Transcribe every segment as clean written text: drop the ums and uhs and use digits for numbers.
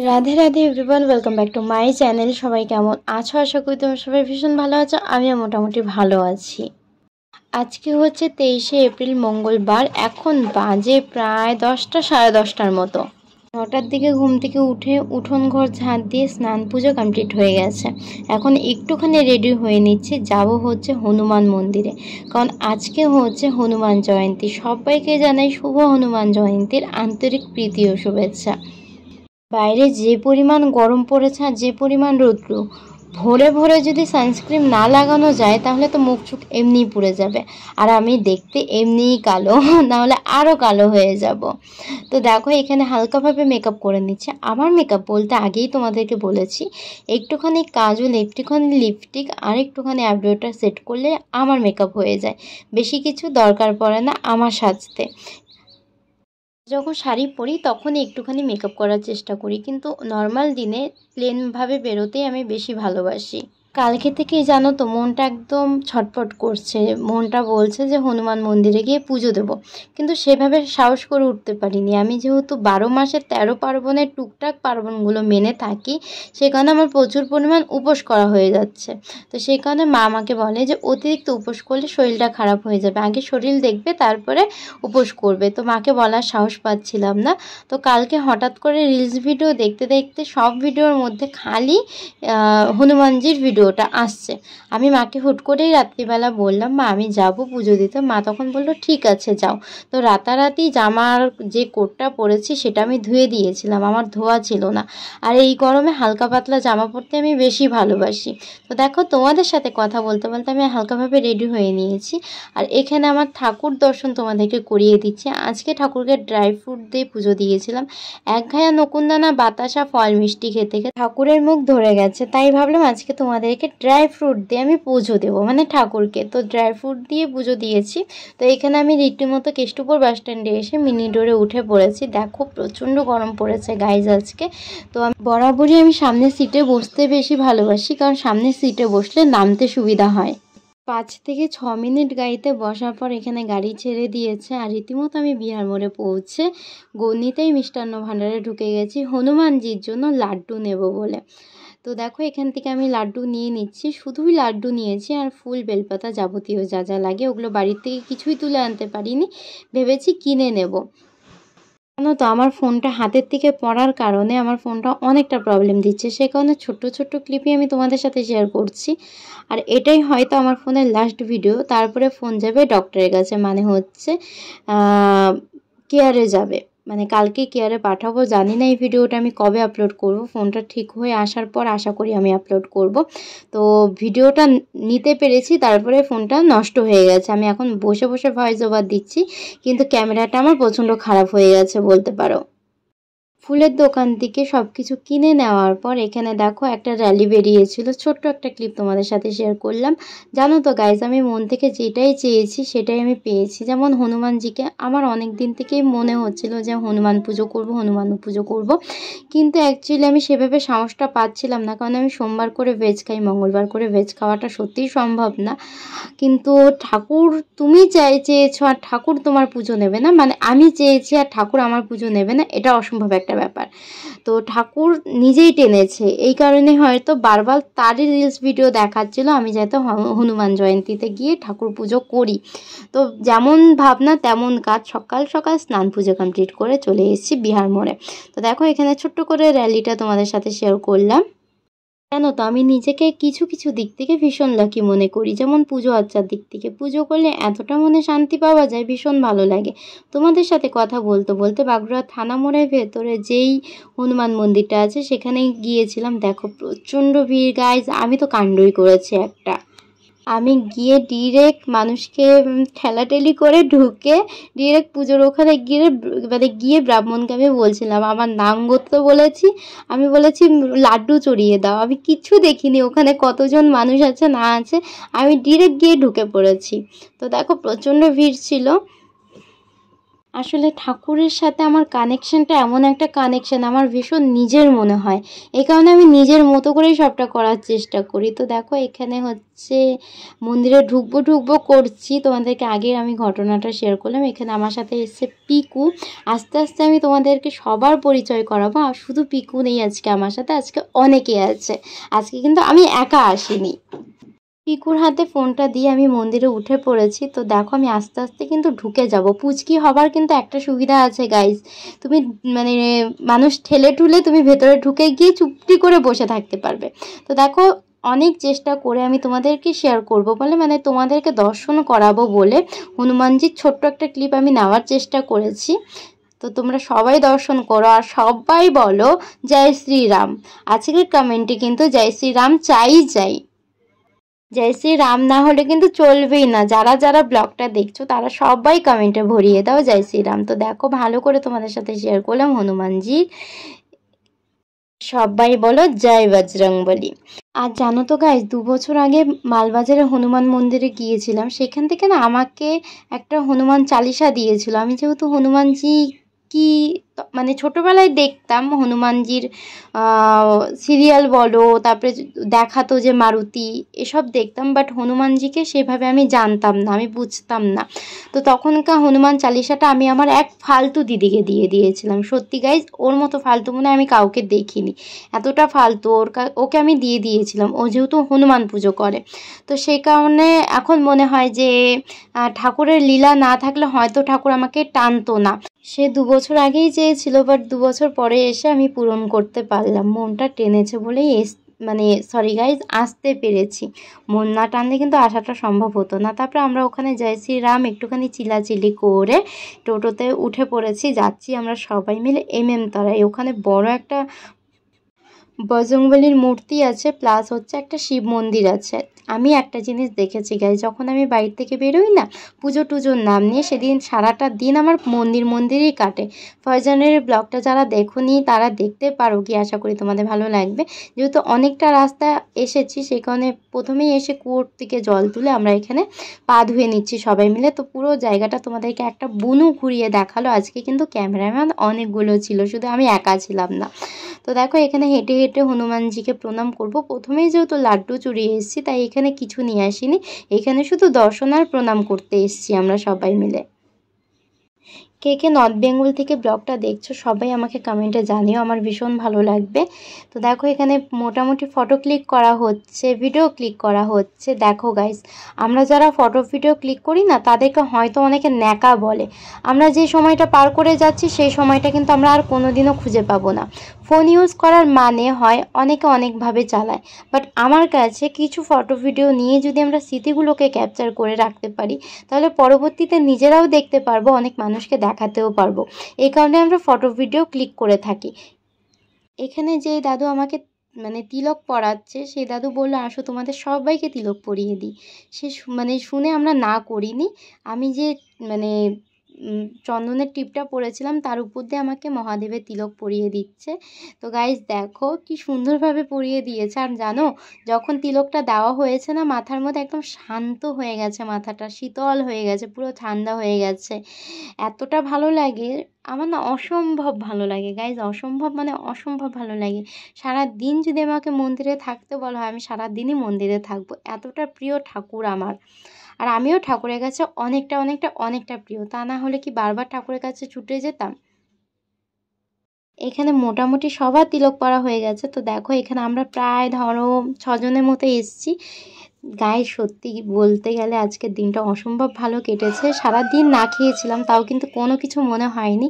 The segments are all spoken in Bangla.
Radhe Radhe everyone, welcome back to my channel. সবাই কেমন আছো? আশা করি তোমরা সবাই ভীষণ ভালো আছো। আমিও মোটামুটি ভালো আছি। আজকে হচ্ছে 23শে এপ্রিল, মঙ্গলবার। এখন বাজে প্রায় 10টা সাড়ে 10টার মতো। 9টার দিকে ঘুম থেকে উঠে উঠোন ঘর ঝাঁট দিয়ে স্নান পুজো কমপ্লিট হয়ে গেছে। এখন একটুখানি রেডি হয়ে নিচ্ছি, যাব হচ্ছে হনুমান মন্দিরে, কারণ আজকে হচ্ছে হনুমান জয়ন্তী। সবাইকে জানাই শুভ হনুমান জয়ন্তীর আন্তরিক প্রীতি ও শুভেচ্ছা। বাইরে যে পরিমাণ গরম পড়েছে আর যে পরিমাণ রৌদ্র, ভোরে ভোরে যদি সানস্ক্রিন না লাগানো যায় তাহলে তো মুখ চোখ এমনিই পুড়ে যাবে, আর আমি দেখতে এমনিই কালো, নাহলে আরও কালো হয়ে যাব। তো দেখো এখানে হালকাভাবে মেকআপ করে নিচ্ছে। আমার মেকআপ বলতে আগেই তোমাদেরকে বলেছি, একটুখানি কাজল, একটুখানি লিপস্টিক আর একটুখানি আইব্রোটা সেট করলে আমার মেকআপ হয়ে যায়। বেশি কিছু দরকার পড়ে না আমার সাজতে। যখন শাড়ি পরি তখনই একটুখানি মেকআপ করার চেষ্টা করি, কিন্তু নর্মাল দিনে প্লেনভাবে বেরোতেই আমি বেশি ভালোবাসি। কালকে থেকেই জানো তো মনটা একদম ছটফট করছে। মনটা বলছে যে হনুমান মন্দিরে গিয়ে পুজো দেবো, কিন্তু সেভাবে সাহস করে উঠতে পারিনি। আমি যেহেতু 12 মাসের 13 পার্বণের টুকটাক পার্বণগুলো মেনে থাকি, সে কারণে আমার প্রচুর পরিমাণ উপোস করা হয়ে যাচ্ছে। তো সেই কারণে মা আমাকে বলে যে অতিরিক্ত উপোস করলে শরীরটা খারাপ হয়ে যাবে, আগে শরীর দেখবে তারপরে উপোস করবে। তো মাকে বলার সাহস পাচ্ছিলাম না। তো কালকে হঠাৎ করে রিলস ভিডিও দেখতে দেখতে সব ভিডিওর মধ্যে খালি হনুমানজির ভিডিওটা আসছে। আমি মাকে হুট করেই রাত্রিবেলা বললাম, মা আমি যাব পুজো দিতে। মা তখন বললো ঠিক আছে যাও। তো রাতারাতি জামার যে কোটটা পরেছি সেটা আমি ধুয়ে দিয়েছিলাম, আমার ধোয়া ছিল না। আর এই গরমে হালকা পাতলা জামা পরতে আমি বেশি ভালোবাসি। তো দেখো তোমাদের সাথে কথা বলতে বলতে আমি হালকাভাবে রেডি হয়ে নিয়েছি। আর এখানে আমার ঠাকুর দর্শন তোমাদেরকে করিয়ে দিচ্ছি। আজকে ঠাকুরকে ড্রাই ফ্রুট দিয়ে পুজো দিয়েছিলাম। এক ঘায়া নকুনদানা, বাতাসা, ফল মিষ্টি খেতে খেতে ঠাকুরের মুখ ধরে গেছে, তাই ভাবলাম আজকে তোমাদেরকে ড্রাই ফ্রুট দিয়ে আমি পুজো দেবো, মানে ঠাকুরকে। তো ড্রাই ফ্রুট দিয়ে পুজো দিয়েছি। তো এখানে আমি রীতিমতো কেষ্টপুর বাস স্ট্যান্ডে এসে মিনি ডোরে উঠে পড়েছি। দেখো প্রচণ্ড গরম পড়েছে গাইজ আজকে। তো বরাবরই আমি সামনের সিটে বসতে বেশি ভালোবাসি, কারণ সামনের সিটে বসলে নামতে সুবিধা হয়। 5 থেকে 6 মিনিট গাড়িতে বসার পর এখানে গাড়ি ছেড়ে দিয়েছে। আর রীতিমতো আমি বিহার মোড়ে পৌঁছে গণিতেই মিষ্টান্ন ভাণ্ডারে ঢুকে গেছি হনুমানজির জন্য লাড্ডু নেব বলে। তো দেখো এখান থেকে আমি লাড্ডু নিয়ে নিচ্ছি। শুধুই লাড্ডু নিয়েছি, আর ফুল বেলপাতা যাবতীয় যা যা লাগে ওগুলো বাড়ির থেকে কিছুই তুলে আনতে পারিনি, ভেবেছি কিনে নেব। জানো তো আমার ফোনটা হাতের থেকে পড়ার কারণে আমার ফোনটা অনেকটা প্রবলেম দিচ্ছে, সে কারণে ছোট্ট ছোট্ট ক্লিপই আমি তোমাদের সাথে শেয়ার করছি। আর এটাই হয়তো আমার ফোনের লাস্ট ভিডিও, তারপরে ফোন যাবে ডক্টরের কাছে, মানে হচ্ছে কেয়ারে যাবে, মানে কালকে কেয়ারে পাঠাবো। জানি না এই ভিডিওটা আমি কবে আপলোড করব, ফোনটা ঠিক হয়ে আসার পর আশা করি আমি আপলোড করব। তো ভিডিওটা নিতে পেরেছি, তারপরে ফোনটা নষ্ট হয়ে গেছে। আমি এখন বসে বসে ভয়েস ওভার দিচ্ছি, কিন্তু ক্যামেরাটা আমার প্রচণ্ড খারাপ হয়ে গেছে বলতে পারো। ফুলের দোকান থেকে সব কিছু কিনে নেওয়ার পর এখানে দেখো একটা র্যালি বেরিয়েছিল, ছোট্ট একটা ক্লিপ তোমাদের সাথে শেয়ার করলাম। জানো তো গাইজ, আমি মন থেকে যেটাই চেয়েছি সেটাই আমি পেয়েছি। যেমন হনুমানজিকে আমার অনেক দিন থেকেই মনে হচ্ছিল যে হনুমান পুজো করব, হনুমান পুজো করব, কিন্তু অ্যাকচুয়ালি আমি সেভাবে সাহসটা পাচ্ছিলাম না, কারণ আমি সোমবার করে ভেজ খাই, মঙ্গলবার করে ভেজ খাওয়াটা সত্যিই সম্ভব না। কিন্তু ঠাকুর তুমি চেয়েছো আর ঠাকুর তোমার পুজো নেবে না, মানে আমি চেয়েছি আর ঠাকুর আমার পুজো নেবে না, এটা অসম্ভব একটা ব্যাপার। তো ঠাকুর নিজেই টেনেছে, এই কারণে হয়তো বারবার তারই রিলস ভিডিও দেখাচ্ছিল আমি যাতে হনুমান জয়ন্তীতে গিয়ে ঠাকুর পুজো করি। তো যেমন ভাবনা তেমন কাজ, সকাল সকাল স্নান পুজো কমপ্লিট করে চলে এসেছি বিহার মোড়ে। তো দেখো এখানে ছোট্ট করে র্যালিটা তোমাদের সাথে শেয়ার করলাম। জানো তো আমি নিজেকে কিছু কিছু দিক থেকে ভীষণ লাকি মনে করি। যেমন পুজো আচ্চার দিক থেকে, পুজো করলে এতটা মনে শান্তি পাওয়া যায়, ভীষণ ভালো লাগে। তোমাদের সাথে কথা বলতে বলতে বাগুড়া থানা মোড়ের ভেতরে যেই হনুমান মন্দিরটা আছে সেখানে গিয়েছিলাম। দেখো প্রচণ্ড ভিড় গাইজ, আমি তো কাণ্ডই করেছি একটা। আমি গিয়ে ডিরেক্ট মানুষকে ঠেলাঠেলি করে ঢুকে ডিরেক্ট পুজোর ওখানে গিয়ে ব্রাহ্মণকে আমি বলছিলাম আমার নাম গোত্র বলেছি, আমি বলেছি লাড্ডু চড়িয়ে দাও। আমি কিচ্ছু দেখিনি ওখানে কতজন মানুষ আছে না আছে, আমি ডিরেক্ট গিয়ে ঢুকে পড়েছি। তো দেখো প্রচণ্ড ভিড় ছিল। আসলে ঠাকুরের সাথে আমার কানেকশানটা এমন একটা কানেকশান, আমার ভীষণ নিজের মনে হয়। এই কারণে আমি নিজের মতো করেই সবটা করার চেষ্টা করি। তো দেখো এখানে হচ্ছে মন্দিরে ঢুকবো করছি, তোমাদেরকে আগের আমি ঘটনাটা শেয়ার করলাম। এখানে আমার সাথে এসছে পিকু। আস্তে আস্তে আমি তোমাদেরকে সবার পরিচয় করাবো। আর শুধু পিকু নেই আজকে আমার সাথে, আজকে অনেকে আছে। আজকে কিন্তু আমি একা আসিনি। পিকুর হাতে ফোনটা দিয়ে আমি মন্দিরে উঠে পড়েছি। তো দেখো আমি আস্তে আস্তে কিন্তু ঢুকে যাব। পুচকি হবার কিন্তু একটা সুবিধা আছে গাইজ, তুমি মানে মানুষ ঠেলে ঠুলে তুমি ভেতরে ঢুকে গিয়ে চুপটি করে বসে থাকতে পারবে। তো দেখো অনেক চেষ্টা করে আমি তোমাদেরকে শেয়ার করব বলে, মানে তোমাদেরকে দর্শন করাবো বলে হনুমানজির ছোট্ট একটা ক্লিপ আমি নেওয়ার চেষ্টা করেছি। তো তোমরা সবাই দর্শন করো আর সবাই বলো জয় শ্রীরাম। আজকের কমেন্টে কিন্তু জয় শ্রীরাম চাই। জয় শ্রী রাম না হলে কিন্তু চলবেই না। যারা যারা ব্লগটা দেখছো তারা সবাই কমেন্টে ভরিয়ে দাও জয় শ্রী রাম। তো দেখো ভালো করে তোমাদের সাথে শেয়ার করলাম হনুমানজি। সবাই বলো জয় বজরংবলী। আর জানো তো গাইজ, 2 বছর আগে মালবাজারে হনুমান মন্দিরে গিয়েছিলাম। সেখান থেকে না আমাকে একটা হনুমান চালিসা দিয়েছিল। আমি যেহেতু হনুমানজি কি মানে ছোটোবেলায় দেখতাম হনুমানজির সিরিয়াল বলো, তারপরে দেখাতো যে মারুতি, এসব দেখতাম, বাট হনুমানজিকে সেভাবে আমি জানতাম না, আমি বুঝতাম না। তো তখনকার হনুমান চালিসাটা আমি আমার এক ফালতু দিদিকে দিয়ে দিয়েছিলাম। সত্যি গাইজ, ওর মতো ফালতু মনে আমি কাউকে দেখিনি। এতটা ফালতু ওকে আমি দিয়ে দিয়েছিলাম। ও যেহেতু হনুমান পুজো করে, তো সেই কারণে এখন মনে হয় যে ঠাকুরের লীলা না থাকলে হয়তো ঠাকুর আমাকে টানতো না। সে 2 বছর আগেই চেয়েছিল, বাট 2 বছর পরে এসে আমি পূরণ করতে পারলাম। মনটা টেনেছে বলেই মানে সরি গাইজ, আসতে পেরেছি। মন না টানলে কিন্তু আসাটা সম্ভব হতো না। তারপরে আমরা ওখানে জয় শ্রীরাম একটুখানি চিলাচিলি করে টোটোতে উঠে পড়েছি, যাচ্ছি আমরা সবাই মিলে তলায়। ওখানে বড় একটা বজরংবলীর মূর্তি আছে, প্লাস হচ্ছে একটা শিব মন্দির আছে। আমি একটা জিনিস দেখেছি গাইজ, যখন আমি বাড়ি থেকে বেরোই না পুজো টুজোর নাম নিয়ে, সেদিন সারাটা দিন আমার মন্দিরেই কাটে। ফয়জানের ব্লগটা যারা দেখোনি তারা দেখতে পারো কি, আশা করি তোমাদের ভালো লাগবে। যেহেতু অনেকটা রাস্তা এসেছি, সেই কারণে প্রথমেই এসে কুয়োর থেকে জল তুলে আমরা এখানে পা ধুয়ে নিচ্ছি সবাই মিলে। তো পুরো জায়গাটা তোমাদেরকে একটা বুনু ঘুরিয়ে দেখালো। আজকে কিন্তু ক্যামেরাম্যান অনেকগুলো ছিল, শুধু আমি একা ছিলাম না। তো দেখো এখানে হেঁটে হেঁটে হনুমানজিকে প্রণাম করব। প্রথমেই যেহেতু লাড্ডু চুরিয়ে এসেছি, তাই এখানে কিছু নিয়ে আসিনি, এখানে শুধু দর্শন আর প্রণাম করতে এসেছি আমরা সবাই মিলে। কে কে নর্থ বেঙ্গল থেকে ব্লগটা দেখছো সবাই আমাকে কমেন্টে জানিও, আমার ভীষণ ভালো লাগবে। তো দেখো এখানে মোটামুটি ফটো ক্লিক করা হচ্ছে, ভিডিও ক্লিক করা হচ্ছে। দেখো গাইস, আমরা যারা ফটো ভিডিও ক্লিক করি না তাদেরকে হয়তো অনেকে ন্যাকা বলে। আমরা যে সময়টা পার করে যাচ্ছি সেই সময়টা কিন্তু আমরা আর কোনোদিনও খুঁজে পাবো না। ফোন ইউজ করার মানে হয় অনেকে অনেকভাবে চালায়, বাট আমার কাছে কিছু ফটো ভিডিও নিয়ে যদি আমরা স্মৃতিগুলোকে ক্যাপচার করে রাখতে পারি, তাহলে পরবর্তীতে নিজেরাও দেখতে পারবো, অনেক মানুষকে দেখাতেও পারবো। এই কারণে আমরা ফটো ভিডিও ক্লিক করে থাকি। এখানে যে দাদু আমাকে মানে তিলক পরাচ্ছে, সেই দাদু বললো আসো তোমাদের সবাইকে তিলক পরিয়ে দিই। সে মানে শুনে আমরা না করিনি। আমি যে মানে চন্দনের টিপটা পরেছিলাম তার উপর দিয়ে আমাকে মহাদেবের তিলক পরিয়ে দিচ্ছে। তো গাইজ দেখো কি সুন্দরভাবে পরিয়ে দিয়েছে। আর জানো, যখন তিলকটা দেওয়া হয়েছে না, মাথার মধ্যে একদম শান্ত হয়ে গেছে, মাথাটা শীতল হয়ে গেছে, পুরো ঠান্ডা হয়ে গেছে। এতটা ভালো লাগে আমার না, অসম্ভব ভালো লাগে গাইজ, অসম্ভব মানে অসম্ভব ভালো লাগে। সারা দিন যদি আমাকে মন্দিরে থাকতে বলা হয়, আমি সারা দিনই মন্দিরে থাকবো। এতটা প্রিয় ঠাকুর আমার। আর আমিও ঠাকুরের কাছে অনেকটা প্রিয়। তা না হলে কি বারবার ঠাকুরের কাছে ছুটে যেতাম। এখানে মোটামুটি সবার তিলক পরা হয়ে গেছে। তো দেখো এখানে আমরা প্রায় ধরো 6জনের মতো এসছি। গায়ে সত্যি বলতে গেলে আজকের দিনটা অসম্ভব ভালো কেটেছে। সারাদিন না খেয়েছিলাম, তাও কিন্তু কোনো কিছু মনে হয়নি।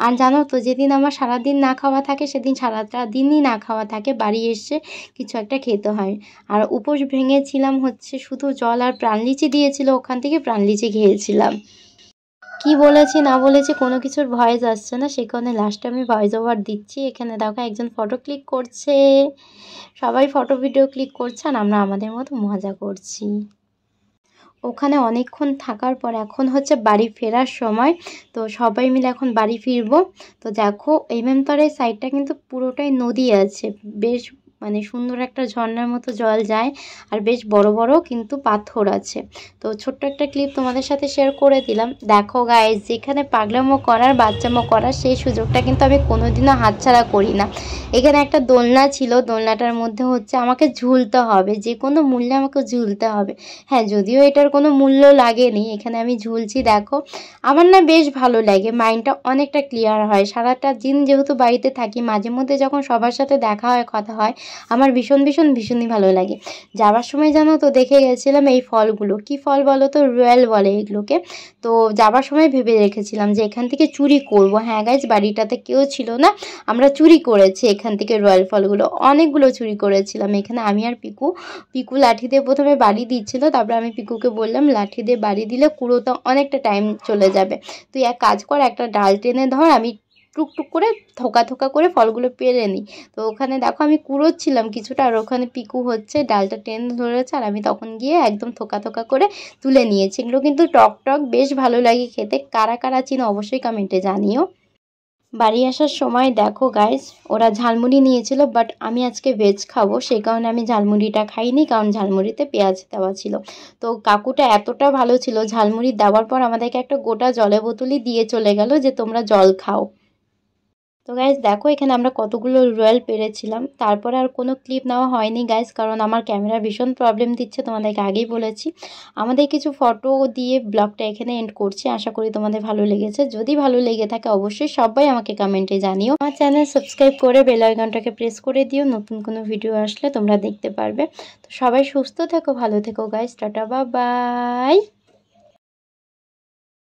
আর জানো তো, যেদিন আমার সারাদিন না খাওয়া থাকে সেদিন সারাটা দিনই না খাওয়া থাকে, বাড়ি এসে কিছু একটা খেতে হয়। আর উপোস ভেঙেছিলাম হচ্ছে শুধু জল আর প্রাণলিচি দিয়েছিল, ওখান থেকে প্রাণলিচি খেয়েছিলাম। কি বলেছি না বলেছি কোনো কিছুর ভয়েস আসছে না, সে কারণে লাস্টে আমি ভয়েস ওভার দিচ্ছি। এখানে দেখো একজন ফটো ক্লিক করছে, সবাই ফটো ভিডিও ক্লিক করছে, আর আমরা আমাদের মতো মজা করছি। ওখানে অনেকক্ষণ থাকার পর এখন হচ্ছে বাড়ি ফেরার সময়। তো সবাই মিলে এখন বাড়ি ফিরবো। তো দেখো এমএম তলায় সাইডটা কিন্তু পুরোটাই নদী আছে, বেশ মানে সুন্দর একটা ঝর্ণার মতো জল যায়, আর বেশ বড় বড় কিন্তু পাথর আছে। তো ছোট্ট একটা ক্লিপ তোমাদের সাথে শেয়ার করে দিলাম। দেখো গাইস, যেখানে পাগলামো করার বাচ্চামো করার সেই সুযোগটা কিন্তু আমি কোনোদিনও হাতছাড়া করি না। এখানে একটা দোলনা ছিল, দোলনাটার মধ্যে হচ্ছে আমাকে ঝুলতে হবে, যে কোনো মূল্যে আমাকে ঝুলতে হবে। হ্যাঁ, যদিও এটার কোনো মূল্য লাগেনি, এখানে আমি ঝুলছি। দেখো আমার না বেশ ভালো লাগে, মাইন্ডটা অনেকটা ক্লিয়ার হয়। সারাটা দিন যেহেতু বাড়িতে থাকি, মাঝে মধ্যে যখন সবার সাথে দেখা হয়, কথা হয়, আমার ভীষণই ভালো লাগে। যাওয়ার সময় জানো তো দেখে গেছিলাম এই ফলগুলো, কি ফল বলো তো, রয়্যাল বলে এগুলোকে। তো যাবার সময় ভেবে রেখেছিলাম যে এখান থেকে চুরি করব। হ্যাঁ গাইজ, বাড়িটাতে কেউ ছিল না, আমরা চুরি করেছি এখান থেকে রয়্যাল ফলগুলো, অনেকগুলো চুরি করেছিলাম। এখানে আমি আর পিকু লাঠি দিয়ে প্রথমে বাড়ি দিচ্ছিল, তারপর আমি পিকুকে বললাম লাঠি দিয়ে বাড়ি দিলে কুড়োতে অনেকটা টাইম চলে যাবে, তুই এক কাজ কর, একটা ডাল টেনে ধর, আমি টুকটুক করে থোকা করে ফলগুলো পেরে নিই। তো ওখানে দেখো আমি কুড়োচ্ছিলাম কিছুটা, আর ওখানে পিকু হচ্ছে ডালটা টেনে ধরেছে, আর আমি তখন গিয়ে একদম থোকা করে তুলে নিয়েছি। এগুলো কিন্তু টক বেশ ভালো লাগে খেতে। কারা কারা চিনো অবশ্যই কমেন্টে জানিও। বাড়ি আসার সময় দেখো গাইস, ওরা ঝালমুড়ি নিয়েছিল, বাট আমি আজকে ভেজ খাবো, সেই কারণে আমি ঝালমুড়িটা খাইনি, কারণ ঝালমুড়িতে পেঁয়াজ দেওয়া ছিল। তো কাকুটা এতটা ভালো ছিল, ঝালমুড়ি দেওয়ার পর আমাদেরকে একটা গোটা জলের বোতলই দিয়ে চলে গেল যে তোমরা জল খাও। তো গাইজ দেখো এখানে আমরা কতগুলো রয়্যাল পেরেছিলাম। তারপরে আর কোনো ক্লিপ নেওয়া হয়নি গাইজ, কারণ আমার ক্যামেরা ভীষণ প্রবলেম দিচ্ছে, তোমাদেরকে আগেই বলেছি। আমাদের কিছু ফটো দিয়ে ব্লগটা এখানে এন্ড করছি। আশা করি তোমাদের ভালো লেগেছে। যদি ভালো লেগে থাকে অবশ্যই সবাই আমাকে কমেন্টে জানিও। আমার চ্যানেল সাবস্ক্রাইব করে বেল আইকনটাকে প্রেস করে দিও, নতুন কোনো ভিডিও আসলে তোমরা দেখতে পারবে। তো সবাই সুস্থ থেকো, ভালো থেকো গাইজ, টাটা বাই বাই।